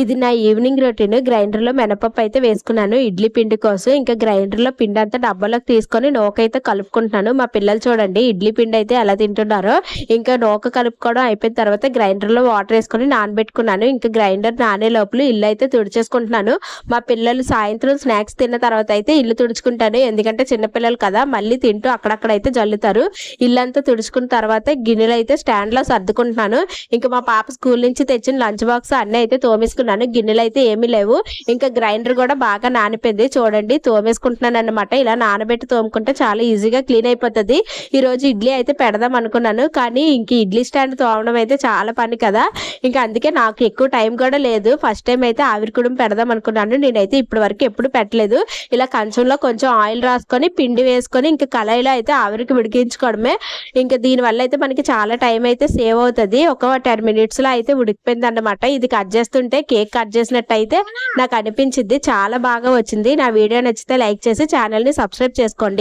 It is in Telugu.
ఇది నా ఈవినింగ్ రొటీన్. గ్రైండర్‌లో మినపప్పు అయితే వేసుకున్నాను ఇడ్లీ పిండి కోసం. ఇంకా గ్రైండర్‌లో పిండి అంతా డబ్బాలోకి తీసుకొని నూకైతే కలుపుకుంటున్నాను. మా పిల్లలు చూడండి ఇడ్లీ పిండి అయితే ఎలా తింటున్నారో. ఇంకా నూక కలుపుకోవడం అయిపోయిన తర్వాత గ్రైండర్‌లో వాటర్ వేసుకొని నానబెట్టుకున్నాను. ఇంకా గ్రైండర్ నానే లోపల ఇల్లు అయితే తుడిచేసుకుంటున్నాను. మా పిల్లలు సాయంత్రం స్నాక్స్ తిన్న తర్వాత అయితే ఇల్లు తుడుచుకుంటాను. ఎందుకంటే చిన్నపిల్లలు కదా మళ్ళీ తింటూ అక్కడక్కడైతే జల్లుతారు. ఇల్లంతా తుడుచుకున్న తర్వాత గిన్నెలు అయితే స్టాండ్‌లో సర్దుకుంటున్నాను. ఇంకా మా పాప స్కూల్ నుంచి తెచ్చిన లంచ్ బాక్స్ అన్నీ అయితే తోమేసుకున్నాను. గిన్నెలు అయితే ఏమీ లేవు. ఇంకా గ్రైండర్ కూడా బాగా నానిపోయింది. చూడండి తోమేసుకుంటున్నాను అన్నమాట. ఇలా నానబెట్టి తోముకుంటే చాలా ఈజీగా క్లీన్ అయిపోతుంది. ఈరోజు ఇడ్లీ అయితే పెడదాం అనుకున్నాను. కానీ ఇంక ఇడ్లీ స్టాండ్ తోమడం అయితే చాలా పని కదా. ఇంకా అందుకే నాకు ఎక్కువ టైం కూడా లేదు. ఫస్ట్ టైం అయితే ఆవిరి కుడుం పెడదాం అనుకున్నాను. నేనైతే ఇప్పటి వరకు ఎప్పుడు పెట్టలేదు. ఇలా కంచంలో కొంచెం ఆయిల్ రాసుకొని పిండి వేసుకొని ఇంకా కళాయిలో అయితే ఆవిరికి ఉడికించుకోవడమే. ఇంకా దీనివల్ల అయితే మనకి చాలా టైం అయితే సేవ్ అవుతుంది. ఒక 10 మినిట్స్లో అయితే ఉడికిపోయింది అన్నమాట. ఇది కట్ చేస్తుంటే కేక్ కట్ చేసినట్టు అయితే నాకు అనిపించింది. చాలా బాగా వచ్చింది. నా వీడియో నచ్చితే లైక్ చేసి ఛానల్ని సబ్స్క్రైబ్ చేసుకోండి.